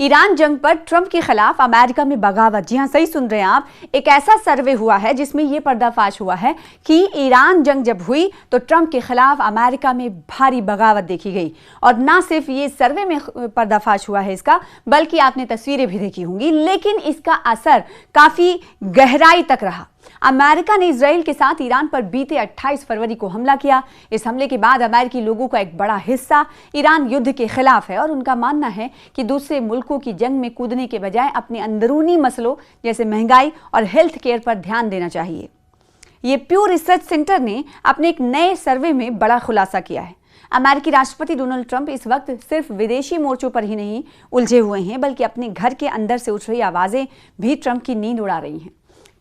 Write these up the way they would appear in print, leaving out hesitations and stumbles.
Iran जंग पर Trump के खिलाफ अमेरिका में बगावत। जी हां, सही सुन रहे हैं आप। एक ऐसा सर्वे हुआ है जिसमें यह पर्दाफाश हुआ है कि ईरान जंग जब हुई तो ट्रंप के खिलाफ अमेरिका में भारी बगावत देखी गई। और ना सिर्फ ये सर्वे में पर्दाफाश हुआ है इसका, बल्कि आपने तस्वीरें भी देखी होंगी, लेकिन इसका असर काफी गहराई तक रहा। अमेरिका ने इजराइल के साथ ईरान पर बीते 28 फरवरी को हमला किया। इस हमले के बाद अमेरिकी लोगों का एक बड़ा हिस्सा ईरान युद्ध के खिलाफ है और उनका मानना है कि दूसरे मुल्कों की जंग में कूदने के बजाय अपने अंदरूनी मसलों जैसे महंगाई और हेल्थ केयर पर ध्यान देना चाहिए। ये प्यू रिसर्च सेंटर ने अपने एक नए सर्वे में बड़ा खुलासा किया है। अमेरिकी राष्ट्रपति डोनाल्ड ट्रंप इस वक्त सिर्फ विदेशी मोर्चों पर ही नहीं उलझे हुए हैं, बल्कि अपने घर के अंदर से उठ रही आवाजें भी ट्रंप की नींद उड़ा रही हैं।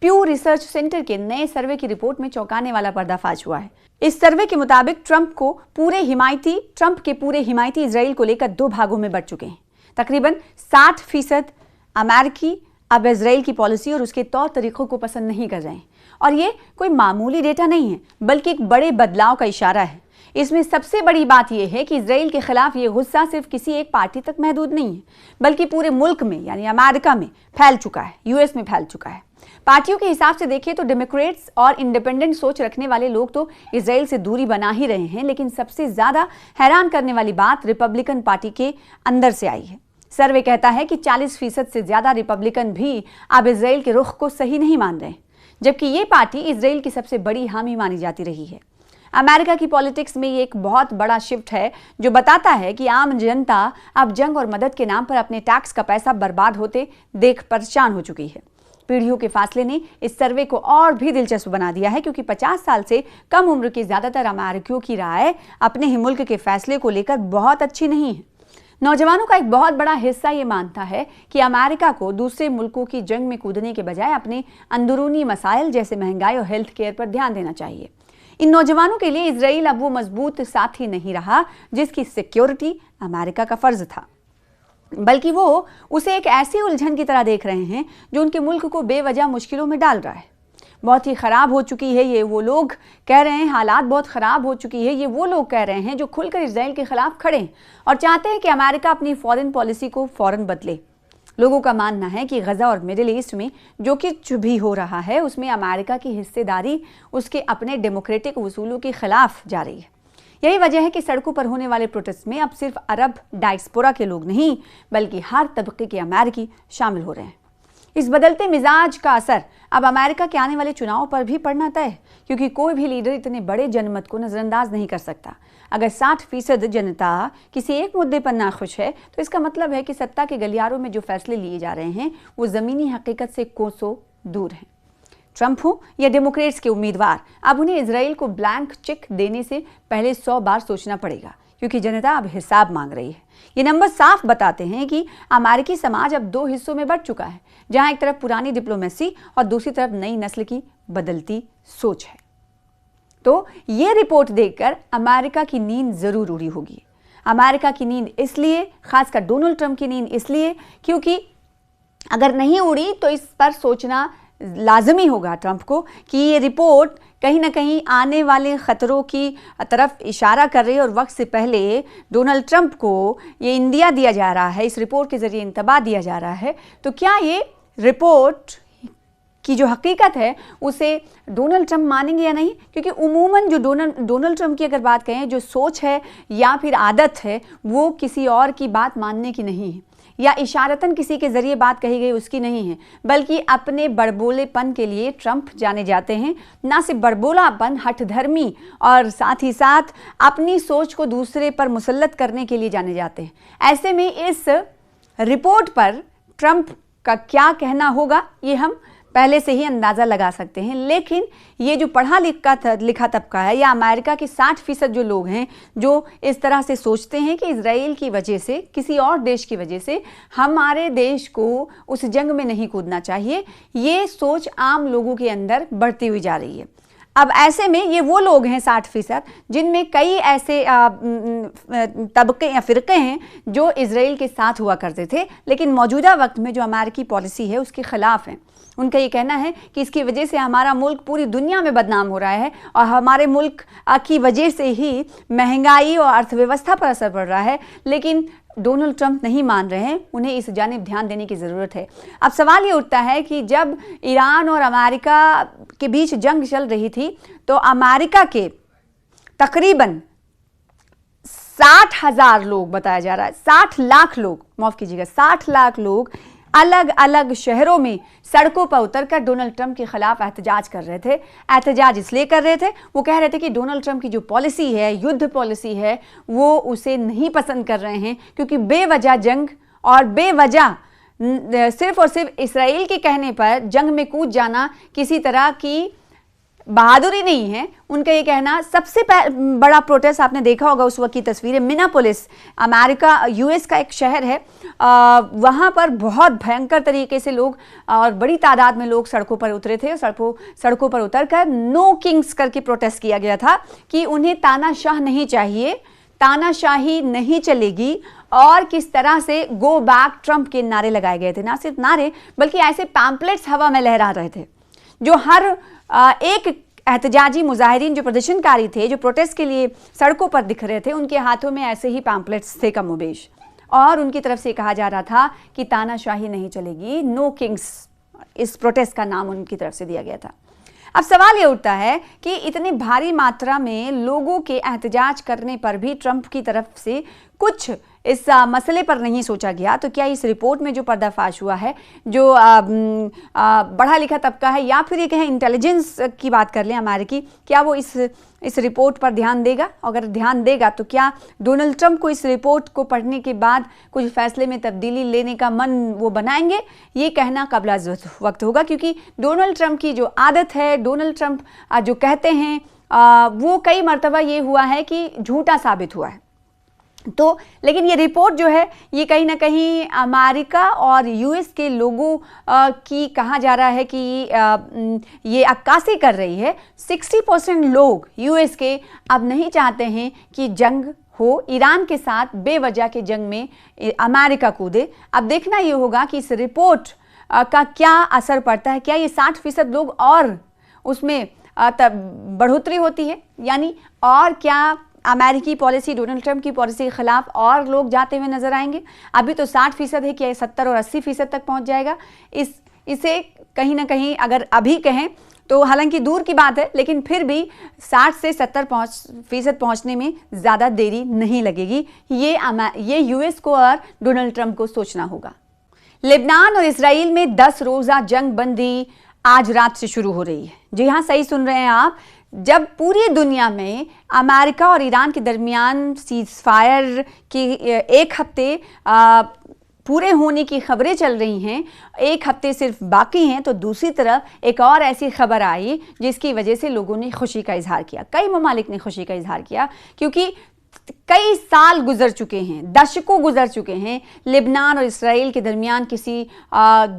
प्यू रिसर्च सेंटर के नए सर्वे की रिपोर्ट में चौंकाने वाला पर्दाफाश हुआ है। इस सर्वे के मुताबिक ट्रंप के पूरे हिमायती इजराइल को लेकर दो भागों में बढ़ चुके हैं। तकरीबन 60% अमेरिकी अब इजराइल की पॉलिसी और उसके तौर तरीकों को पसंद नहीं कर रहे हैं। और ये कोई मामूली डेटा नहीं है, बल्कि एक बड़े बदलाव का इशारा है। इसमें सबसे बड़ी बात यह है कि इजराइल के खिलाफ ये गुस्सा सिर्फ किसी एक पार्टी तक महदूद नहीं है, बल्कि पूरे मुल्क में यानी अमेरिका में फैल चुका है, यूएस में फैल चुका है। पार्टियों के हिसाब से देखें तो डेमोक्रेट्स और इंडिपेंडेंट सोच रखने वाले लोग तो इजराइल से दूरी बना ही रहे हैं, लेकिन सबसे ज्यादा हैरान करने वाली बात रिपब्लिकन पार्टी के अंदर से आई है। सर्वे कहता है कि 40% से ज्यादा रिपब्लिकन भी अब इजराइल के रुख को सही नहीं मान रहे, जबकि ये पार्टी इजराइल की सबसे बड़ी हामी मानी जाती रही है। अमेरिका की पॉलिटिक्स में ये एक बहुत बड़ा शिफ्ट है जो बताता है कि आम जनता अब जंग और मदद के नाम पर अपने टैक्स का पैसा बर्बाद होते देख परेशान हो चुकी है। पीढ़ियों के फासले ने इस सर्वे को और भी दिलचस्प बना दिया है, क्योंकि 50 साल से कम उम्र के ज्यादातर अमेरिकियों की राय अपने ही मुल्क के फैसले को लेकर बहुत अच्छी नहीं है। नौजवानों का एक बहुत बड़ा हिस्सा ये मानता है कि अमेरिका को दूसरे मुल्कों की जंग में कूदने के बजाय अपने अंदरूनी मसाइल जैसे महंगाई और हेल्थ केयर पर ध्यान देना चाहिए। इन नौजवानों के लिए इजराइल अब वो मजबूत साथी नहीं रहा जिसकी सिक्योरिटी अमेरिका का फर्ज था, बल्कि वो उसे एक ऐसी उलझन की तरह देख रहे हैं जो उनके मुल्क को बेवजह मुश्किलों में डाल रहा है। बहुत ही खराब हो चुकी है ये वो लोग कह रहे हैं, हालात बहुत खराब हो चुकी है ये वो लोग कह रहे हैं जो खुलकर इजराइल के खिलाफ खड़े हैं और चाहते हैं कि अमेरिका अपनी फॉरेन पॉलिसी को फौरन बदले। लोगों का मानना है कि गजा और मिडिल ईस्ट में जो कुछ भी हो रहा है उसमें अमेरिका की हिस्सेदारी उसके अपने डेमोक्रेटिक उसूलों के खिलाफ जा रही है। यही वजह है कि सड़कों पर होने वाले प्रोटेस्ट में अब सिर्फ अरब डायस्पोरा के लोग नहीं, बल्कि हर तबके के अमेरिकी शामिल हो रहे हैं। इस बदलते मिजाज का असर अब अमेरिका के आने वाले चुनाव पर भी पड़ना तय है, क्योंकि कोई भी लीडर इतने बड़े जनमत को नजरअंदाज नहीं कर सकता। अगर 60% जनता किसी एक मुद्दे पर नाखुश है तो इसका मतलब है कि सत्ता के गलियारों में जो फैसले लिए जा रहे हैं वो जमीनी हकीकत से कोसों दूर हैं। ट्रंप हो या डेमोक्रेट्स के उम्मीदवार, अब उन्हें इजराइल को ब्लैंक चेक देने से पहले 100 बार सोचना पड़ेगा, क्योंकि जनता अब हिसाब मांग रही है। ये नंबर साफ बताते हैं कि अमेरिकी समाज अब दो हिस्सों में बढ़ चुका है, जहां एक तरफ पुरानी डिप्लोमेसी और दूसरी तरफ नई नस्ल की बदलती सोच है। तो ये रिपोर्ट देखकर अमेरिका की नींद जरूर उड़ी होगी। अमेरिका की नींद इसलिए, खासकर डोनाल्ड ट्रंप की नींद इसलिए, क्योंकि अगर नहीं उड़ी तो इस पर सोचना लाजमी होगा ट्रंप को कि ये रिपोर्ट कहीं ना कहीं आने वाले खतरों की तरफ इशारा कर रही है और वक्त से पहले डोनाल्ड ट्रंप को ये इंदिया दिया जा रहा है, इस रिपोर्ट के जरिए इंतबाह दिया जा रहा है। तो क्या ये रिपोर्ट की जो हकीकत है उसे डोनाल्ड ट्रंप मानेंगे या नहीं? क्योंकि उमूमन जो डोनाल्ड ट्रंप की अगर बात करें, जो सोच है या फिर आदत है, वो किसी और की बात मानने की नहीं है या इशारतन किसी के जरिए बात कही गई उसकी नहीं है, बल्कि अपने बड़बोलेपन के लिए ट्रंप जाने जाते हैं। ना सिर्फ बड़बोलापन, हठधर्मी और साथ ही साथ अपनी सोच को दूसरे पर मुसल्लत करने के लिए जाने जाते हैं। ऐसे में इस रिपोर्ट पर ट्रंप का क्या कहना होगा ये हम पहले से ही अंदाज़ा लगा सकते हैं। लेकिन ये जो पढ़ा लिखा तबका है या अमेरिका के 60% जो लोग हैं जो इस तरह से सोचते हैं कि इजराइल की वजह से, किसी और देश की वजह से हमारे देश को उस जंग में नहीं कूदना चाहिए, ये सोच आम लोगों के अंदर बढ़ती हुई जा रही है। अब ऐसे में ये वो लोग हैं 60% जिनमें कई ऐसे तबके या फ़िरक़े हैं जो इजराइल के साथ हुआ करते थे, लेकिन मौजूदा वक्त में जो अमेरिकी पॉलिसी है उसके ख़िलाफ़ हैं। उनका ये कहना है कि इसकी वजह से हमारा मुल्क पूरी दुनिया में बदनाम हो रहा है और हमारे मुल्क की वजह से ही महंगाई और अर्थव्यवस्था पर असर पड़ रहा है। लेकिन डोनाल्ड ट्रंप नहीं मान रहे हैं, उन्हें इस जानिब ध्यान देने की ज़रूरत है। अब सवाल ये उठता है कि जब ईरान और अमेरिका के बीच जंग चल रही थी तो अमेरिका के तकरीबन 60,000 लोग, बताया जा रहा है 60 लाख लोग, माफ कीजिएगा 60 लाख लोग अलग अलग शहरों में सड़कों पर उतरकर डोनाल्ड ट्रंप के खिलाफ एहतजाज कर रहे थे। एहतजाज इसलिए कर रहे थे, वो कह रहे थे कि डोनाल्ड ट्रंप की जो पॉलिसी है, युद्ध पॉलिसी है, वो उसे नहीं पसंद कर रहे हैं, क्योंकि बेवजह जंग और बेवजह सिर्फ और सिर्फ इसराइल के कहने पर जंग में कूद जाना किसी तरह की बहादुरी नहीं है। उनका ये कहना, सबसे बड़ा प्रोटेस्ट आपने देखा होगा उस वक्त की तस्वीरें, मिनापोलिस, अमेरिका यूएस का एक शहर है, वहाँ पर बहुत भयंकर तरीके से लोग और बड़ी तादाद में लोग सड़कों पर उतरे थे। सड़कों पर उतरकर नो किंग्स करके प्रोटेस्ट किया गया था कि उन्हें तानाशाह नहीं चाहिए, तानाशाही नहीं चलेगी, और किस तरह से गो बैक ट्रंप के नारे लगाए गए थे। ना सिर्फ नारे बल्कि ऐसे पैम्पलेट्स हवा में लहरा रहे थे जो हर एक एहतजाजी मुजाहिरीन जो प्रदर्शनकारी थे, जो प्रोटेस्ट के लिए सड़कों पर दिख रहे थे, उनके हाथों में ऐसे ही पैम्पलेट्स थे कमोबेश, और उनकी तरफ से कहा जा रहा था कि तानाशाही नहीं चलेगी, नो किंग्स, इस प्रोटेस्ट का नाम उनकी तरफ से दिया गया था। अब सवाल ये उठता है कि इतने भारी मात्रा में लोगों के एहतजाज करने पर भी ट्रंप की तरफ से कुछ इस मसले पर नहीं सोचा गया, तो क्या इस रिपोर्ट में जो पर्दाफाश हुआ है, जो पढ़ा लिखा तबका है या फिर ये कहें इंटेलिजेंस की बात कर लें अमेरिकी, क्या वो इस रिपोर्ट पर ध्यान देगा? अगर ध्यान देगा तो क्या डोनाल्ड ट्रंप को इस रिपोर्ट को पढ़ने के बाद कुछ फैसले में तब्दीली लेने का मन वो बनाएंगे? ये कहना कबला वक्त होगा, क्योंकि डोनाल्ड ट्रंप की जो आदत है, डोनाल्ड ट्रंप जो कहते हैं वो कई मरतबा ये हुआ है कि झूठा साबित हुआ है। तो लेकिन ये रिपोर्ट जो है ये कहीं ना कहीं अमेरिका और यूएस के लोगों की, कहा जा रहा है कि ये अक्कासी कर रही है। 60% लोग यूएस के अब नहीं चाहते हैं कि जंग हो, ईरान के साथ बेवजह के जंग में अमेरिका कूदे। अब देखना ये होगा कि इस रिपोर्ट का क्या असर पड़ता है, क्या ये 60% लोग और उसमें बढ़ोतरी होती है, यानी और क्या अमेरिकी पॉलिसी, डोनाल्ड ट्रंप की पॉलिसी के खिलाफ और लोग जाते हुए नजर आएंगे? अभी तो 60% है, क्या 70 और 80% तक पहुंच जाएगा? इसे कहीं ना कहीं अगर अभी कहें तो हालांकि दूर की बात है, लेकिन फिर भी 60 से 70% पहुंचने में ज़्यादा देरी नहीं लगेगी। ये यूएस को और डोनाल्ड ट्रंप को सोचना होगा। लेबनान और इसराइल में 10 रोज़ा जंग बंदी आज रात से शुरू हो रही है। जी हाँ, सही सुन रहे हैं आप। जब पूरी दुनिया में अमेरिका और ईरान के दरमियान सीज फायर की एक हफ्ते पूरे होने की खबरें चल रही हैं, एक हफ्ते सिर्फ बाकी हैं, तो दूसरी तरफ एक और ऐसी खबर आई जिसकी वजह से लोगों ने खुशी का इजहार किया। कई ममालिक ने खुशी का इजहार किया, क्योंकि कई साल गुजर चुके हैं, दशकों गुजर चुके हैं, लेबनान और इसराइल के दरमियान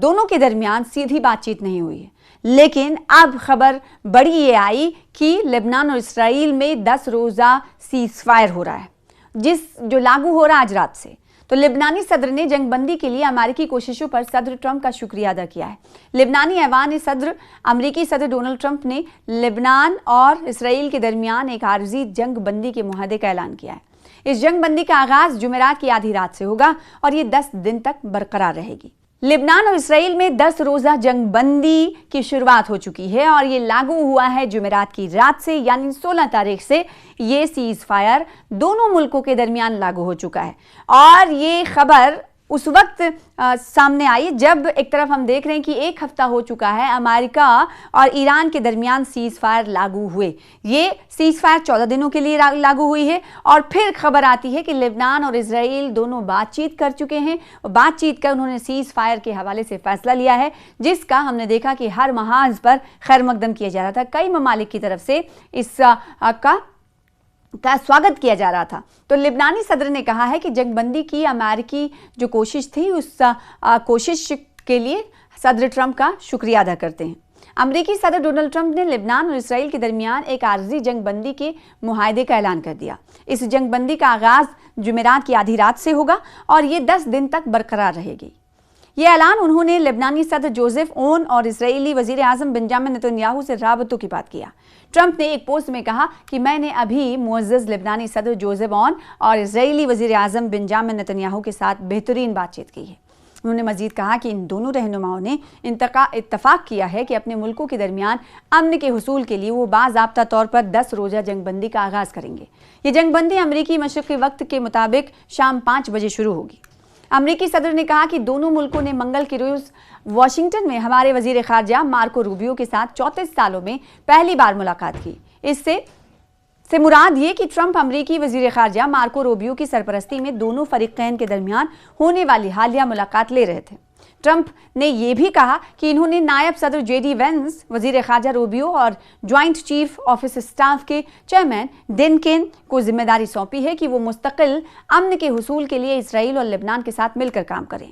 दोनों के दरमियान सीधी बातचीत नहीं हुई है। लेकिन अब खबर बड़ी ये आई कि लेबनान और इसराइल में 10 रोज़ा सीज फायर हो रहा है, जो लागू हो रहा है आज रात से। तो लेबनानी सदर ने जंगबंदी के लिए अमेरिकी कोशिशों पर सदर ट्रंप का शुक्रिया अदा किया है। लेबनानी ऐवान सदर अमेरिकी सदर डोनाल्ड ट्रंप ने लेबनान और इसराइल के दरमियान एक आर्जी जंगबंदी के मुआहदे का ऐलान किया है। इस जंगबंदी का आगाज जुमेरात की आधी रात से होगा और ये 10 दिन तक बरकरार रहेगी। लेबनान और इसराइल में 10 रोज़ा जंगबंदी की शुरुआत हो चुकी है और ये लागू हुआ है जुमेरात की रात से, यानी 16 तारीख से ये सीज फायर दोनों मुल्कों के दरमियान लागू हो चुका है। और ये खबर उस वक्त सामने आई जब एक तरफ हम देख रहे हैं कि एक हफ्ता हो चुका है अमेरिका और ईरान के दरमियान सीज फायर लागू हुए। ये सीज फायर 14 दिनों के लिए लागू हुई है और फिर खबर आती है कि लेबनान और इसराइल दोनों बातचीत कर चुके हैं। बातचीत कर उन्होंने सीज फायर के हवाले से फैसला लिया है, जिसका हमने देखा कि हर महाज पर खैर मकदम किया जा रहा था। कई ममालिक की तरफ से का स्वागत किया जा रहा था। तो लेबनानी सदर ने कहा है कि जंगबंदी की अमेरिकी जो कोशिश थी, उस कोशिश के लिए सदर ट्रंप का शुक्रिया अदा करते हैं। अमेरिकी सदर डोनाल्ड ट्रंप ने लेबनान और इसराइल के दरमियान एक आर्जी जंगबंदी के मुआहदे का ऐलान कर दिया। इस जंगबंदी का आगाज जुमेरात की आधी रात से होगा और ये 10 दिन तक बरकरार रहेगी। ये ऐलान उन्होंने लेबनानी सदर जोसेफ ओन और इजरायली वजीर आजम बेंजामिन नेतन्याहू से राबतों की बात किया। ट्रंप ने एक पोस्ट में कहा कि मैंने अभी मुअज़्ज़ज़ लेबनानी सदर जोसेफ ओन और इजरायली वजीर आजम बेंजामिन नेतन्याहू के साथ बेहतरीन बातचीत की है। उन्होंने मजीद कहा कि इन दोनों रहनुमाओं ने इत्तफाक किया है कि अपने मुल्कों के दरमियान अमन के हुसूल के लिए वो बाज़ाब्ता तौर पर 10 रोज़ा जंगबंदी का आगाज़ करेंगे। ये जंगबंदी अमरीकी मशरिक़ी वक्त के मुताबिक शाम 5 बजे शुरू होगी। अमरीकी सदर ने कहा कि दोनों मुल्कों ने मंगल के रोज़ वाशिंगटन में हमारे वजीर खारजा मार्को रूबियो के साथ 34 सालों में पहली बार मुलाकात की। इससे मुराद ये कि ट्रंप अमरीकी वजीर खारजा मार्को रूबियो की सरपरस्ती में दोनों फरीक़ैन के दरमियान होने वाली हालिया मुलाकात ले रहे थे। ट्रंप ने यह भी कहा कि इन्होंने नायब सदर जेडी वेंस, वजीर खारजा रूबियो और ज्वाइंट चीफ ऑफिस स्टाफ के चेयरमैन डिनकिन को जिम्मेदारी सौंपी है कि वो मुस्तकिल अमन के हुसूल के लिए इसराइल और लेबनान के साथ मिलकर काम करें।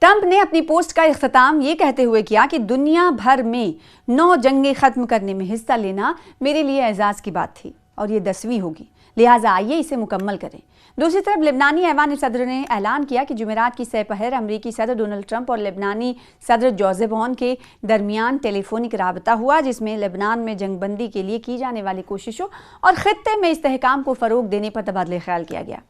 ट्रंप ने अपनी पोस्ट का इख्तिताम ये कहते हुए किया कि दुनिया भर में 9 जंगें खत्म करने में हिस्सा लेना मेरे लिए एजाज़ की बात थी और ये 10वीं होगी, लिहाजा आइए इसे मुकम्मल करें। दूसरी तरफ लेबनानी ऐवान सदर ने ऐलान किया कि जुमेरात की सपहर अमरीकी सदर डोनाल्ड ट्रंप और लेबनानी सदर जोसेफ ओन के दरमियान टेलीफोनिक राबता हुआ, जिसमें लेबनान में जंगबंदी के लिए की जाने वाली कोशिशों और खित्ते में इस्तेहकाम को फ़रोग देने पर तबादले ख्याल किया गया।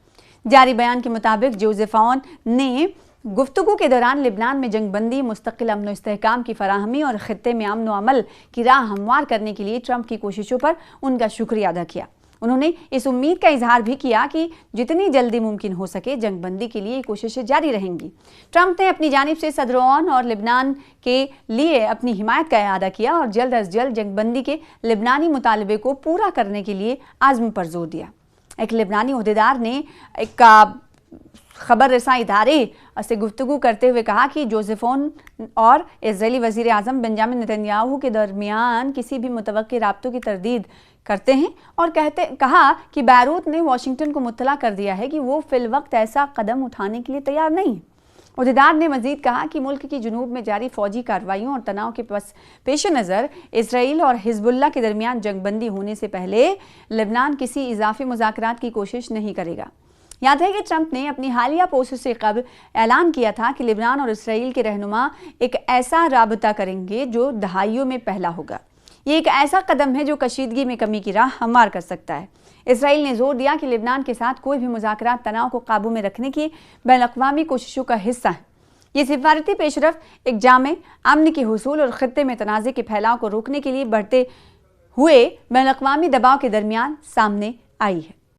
जारी बयान के मुताबिक जोसेफ ओन ने गुफ्तगू के दौरान लेबनान में जंगबंदी, मुस्तकिल अमन इस्तेहकाम की फराहमी और खित्ते में अमन व अमल की राह हमवार करने के लिए ट्रंप की कोशिशों पर उनका शुक्रिया अदा किया। उन्होंने इस उम्मीद का इजहार भी किया कि जितनी जल्दी मुमकिन हो सके जंगबंदी के लिए कोशिशें जारी रहेंगी। ट्रंप ने अपनी जानिब से सदर ओन और लेबनान के लिए अपनी हिमायत का इआदा किया और जल्द अज जल्द जंगबंदी के लेबनानी मुतालबे को पूरा करने के लिए आज़म पर जोर दिया। एक लेबनानी ओहदेदार ने एक खबर रसा इदारे से गुफ्तगू करते हुए कहा कि जोसेफ ओन और इजरायली वजीर आजम बेंजामिन नेतन्याहू के दरमियान किसी भी मुतवक्की राब्तों की तरदीद करते हैं और कहा कि बैरूत ने वाशिंगटन को मुत्तला कर दिया है कि वो फिलवक्त ऐसा कदम उठाने के लिए तैयार नहीं। ओहदेदार ने मजीद कहा कि मुल्क की जुनूब में जारी फौजी कार्रवाइयों और तनाव के पेश नज़र इसराइल और हिजबुल्लाह के दरमियान जंगबंदी होने से पहले लेबनान किसी इजाफी मुज़ाकरात की कोशिश नहीं करेगा। याद है कि ट्रंप ने अपनी हालिया पोस्ट से कबल ऐलान किया था कि लेबनान और इसराइल के रहनुमा एक ऐसा राबता करेंगे जो दहाइयों में पहला होगा। ये एक ऐसा कदम है जो कशीदगी में कमी की राह हमवार कर सकता है। इसराइल ने जोर दिया कि लेबनान के साथ कोई भी मुज़ाकरात तनाव को काबू में रखने की बैनुल-अक़वामी कोशिशों का हिस्सा है। ये सिफारती पेशरफ एक जामे अमन के हुसूल और खित्ते में तनाज़े के फैलाव को रोकने के लिए बढ़ते हुए बैनुल-अक़वामी दबाव के दरमियान सामने आई है।